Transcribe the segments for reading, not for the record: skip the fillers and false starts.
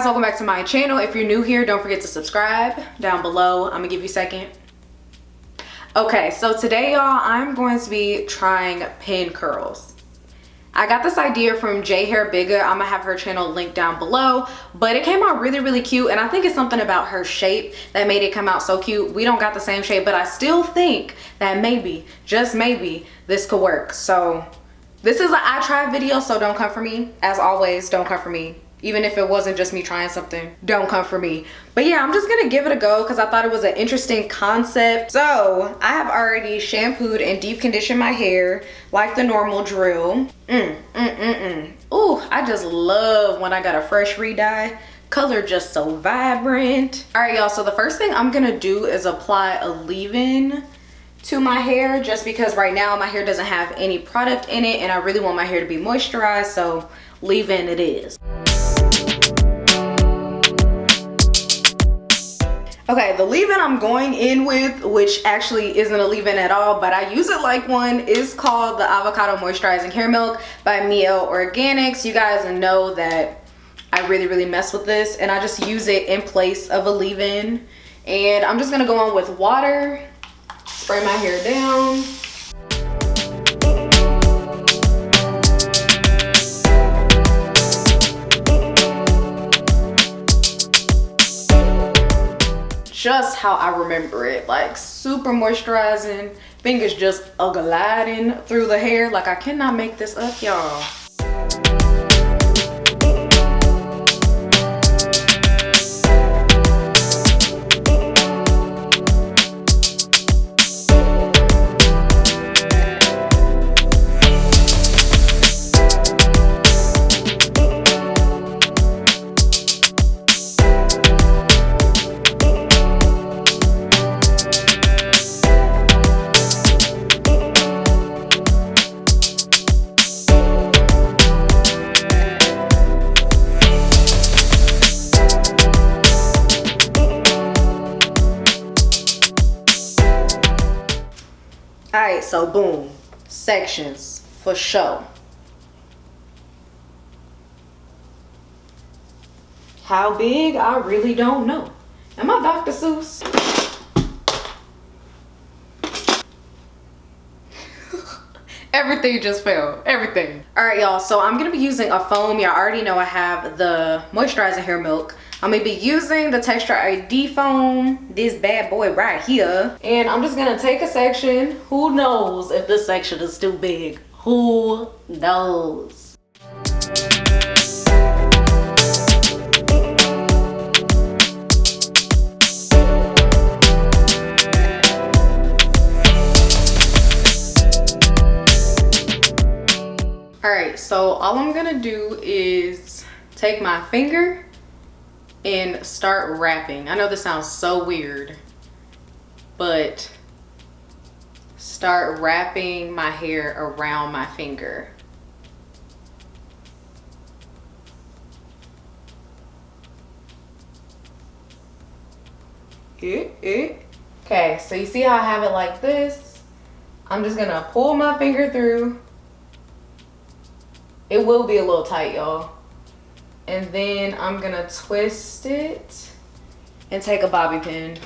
guys, welcome back to my channel. If you're new here, don't forget to subscribe down below. I'm gonna give you a second. Okay, so today y'all, I'm going to be trying pin curls. I got this idea from J Hair Bigga. I'm gonna have her channel linked down below, but it came out really cute, and I think it's something about her shape that made it come out so cute. We don't got the same shape, but I still think that maybe, just maybe, this could work. So this is an I try video, so don't come for me. As always, don't come for me. Even if it wasn't just me trying something, don't come for me. But yeah, I'm just gonna give it a go because I thought it was an interesting concept. So I have already shampooed and deep conditioned my hair like the normal drill. Ooh, I just love when I got a fresh re-dye. Color just so vibrant. All right, y'all, so the first thing I'm gonna do is apply a leave-in to my hair, just because right now my hair doesn't have any product in it and I really want my hair to be moisturized, so leave-in it is. Okay, the leave-in I'm going in with, which actually isn't a leave-in at all, but I use it like one, is called the Avocado Moisturizing Hair Milk by Miel Organics. You guys know that I really mess with this, and I just use it in place of a leave-in. And I'm just gonna go on with water, spray my hair down. Just how I remember it, like super moisturizing, fingers just gliding through the hair. Like, I cannot make this up, y'all. Alright, so boom, sections for show. How big? I really don't know. Am I Dr. Seuss? Everything just fell, everything. Alright, y'all, so I'm gonna be using a foam. Y'all already know I have the moisturizing hair milk. I'm gonna be using the Texture ID foam, this bad boy right here. And I'm just gonna take a section. Who knows if this section is too big? Who knows? All right, so all I'm gonna do is take my finger and start wrapping. I know this sounds so weird, but start wrapping my hair around my finger. Okay, so you see how I have it like this? I'm just gonna pull my finger through. It will be a little tight, y'all. And then I'm gonna twist it and take a bobby pin.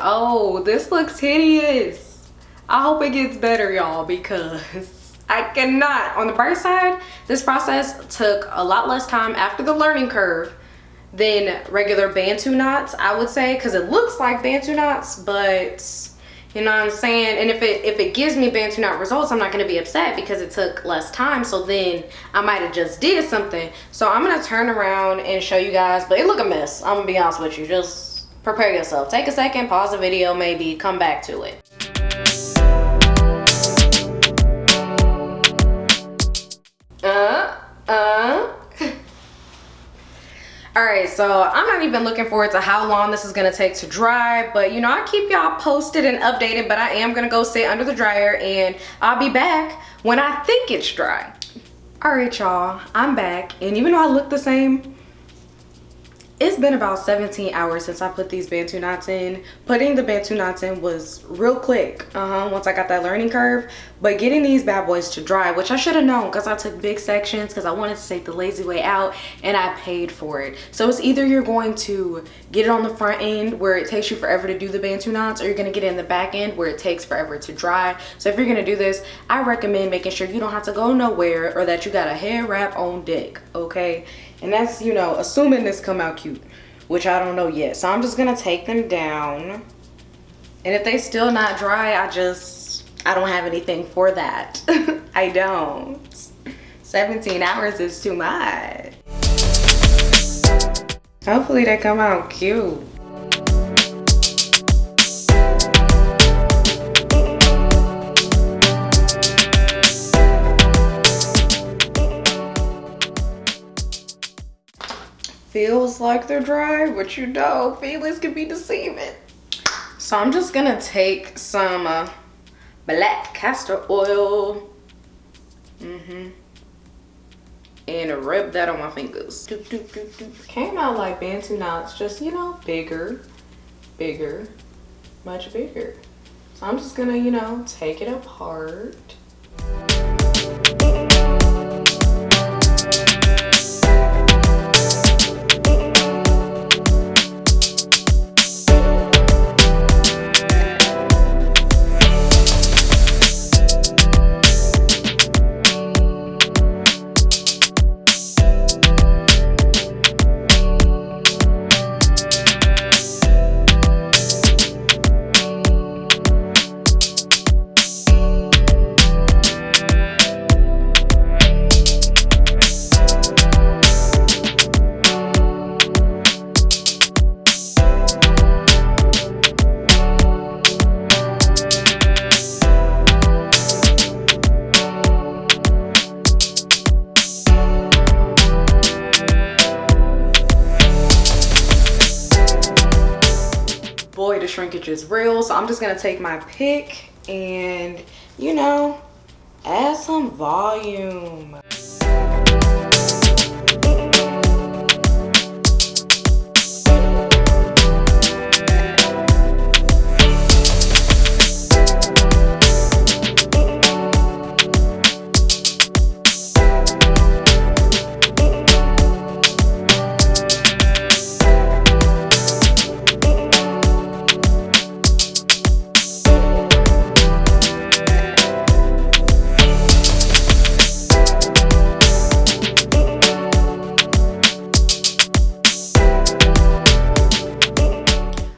Oh, this looks hideous. I hope it gets better, y'all, because I cannot. On the bright side, this process took a lot less time after the learning curve than regular Bantu knots, I would say, because it looks like Bantu knots, but you know what I'm saying? And if it gives me Bantu knot results, I'm not going to be upset because it took less time. So then I might have just did something. So I'm going to turn around and show you guys, but it look a mess. I'm going to be honest with you. Just prepare yourself. Take a second, pause the video, maybe come back to it. Alright, so I'm not even looking forward to how long this is going to take to dry, but you know, I keep y'all posted and updated, but I am going to go sit under the dryer and I'll be back when I think it's dry. Alright y'all, I'm back, and even though I look the same, it's been about 17 hours since I put these Bantu knots in. Putting the Bantu knots in was real quick once I got that learning curve. But getting these bad boys to dry, which I should have known because I took big sections because I wanted to take the lazy way out and I paid for it. So it's either you're going to get it on the front end where it takes you forever to do the Bantu knots, or you're going to get it in the back end where it takes forever to dry. So if you're going to do this, I recommend making sure you don't have to go nowhere or that you got a hair wrap on deck, okay? And that's, you know, assuming this come out cute, which I don't know yet. So I'm just gonna take them down. And if they still not dry, I don't have anything for that. I don't. 17 hours is too much. Hopefully they come out cute. Feels like they're dry, but you know, feelings can be deceiving. So I'm just gonna take some black castor oil and rub that on my fingers. Came out like Bantu knots, just, you know, bigger, much bigger. So I'm just gonna, you know, take it apart. Boy, the shrinkage is real. So I'm just gonna take my pick and, you know, add some volume.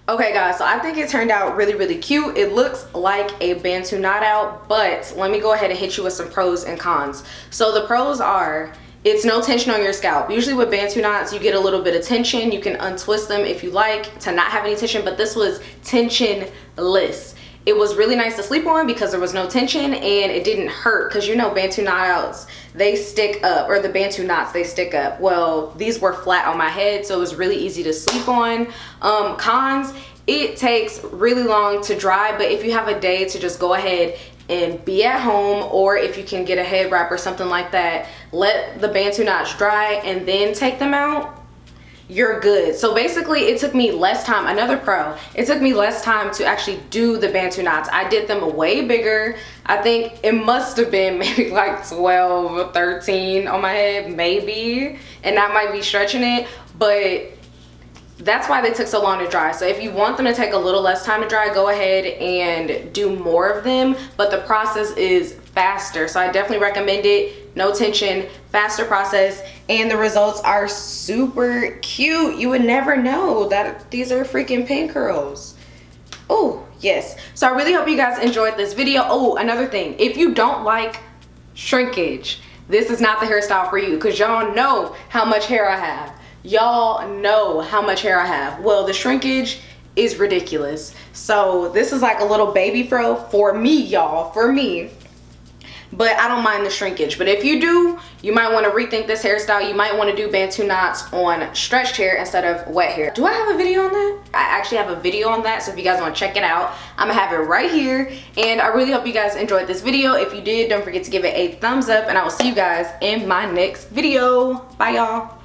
Okay guys, so I think it turned out really cute. It looks like a Bantu knot out, but let me go ahead and hit you with some pros and cons. So the pros are, it's no tension on your scalp. Usually with Bantu knots, you get a little bit of tension. You can untwist them if you like to not have any tension, but this was tensionless. It was really nice to sleep on because there was no tension and it didn't hurt, because you know Bantu knot outs, they stick up, or the Bantu knots, they stick up. Well, these were flat on my head, so it was really easy to sleep on. Cons, it takes really long to dry, but if you have a day to just go ahead and be at home, or if you can get a head wrap or something like that, let the Bantu knots dry and then take them out, you're good. So basically it took me less time. Another pro, it took me less time to actually do the Bantu knots. I did them way bigger. I think it must have been maybe like 12 or 13 on my head, maybe, and that might be stretching it, but that's why they took so long to dry. So if you want them to take a little less time to dry, go ahead and do more of them, but the process is faster. So I definitely recommend it. No tension, faster process, and the results are super cute. You would never know that these are freaking pin curls. Oh yes. So I really hope you guys enjoyed this video. Oh, another thing, if you don't like shrinkage, this is not the hairstyle for you, because y'all know how much hair I have. Y'all know how much hair I have. Well, the shrinkage is ridiculous. So this is like a little baby fro for me, y'all, for me. But I don't mind the shrinkage. But if you do, you might want to rethink this hairstyle. You might want to do Bantu knots on stretched hair instead of wet hair. Do I have a video on that? I actually have a video on that, so if you guys want to check it out, I'm gonna have it right here. And I really hope you guys enjoyed this video. If you did, don't forget to give it a thumbs up, and I will see you guys in my next video. Bye, y'all.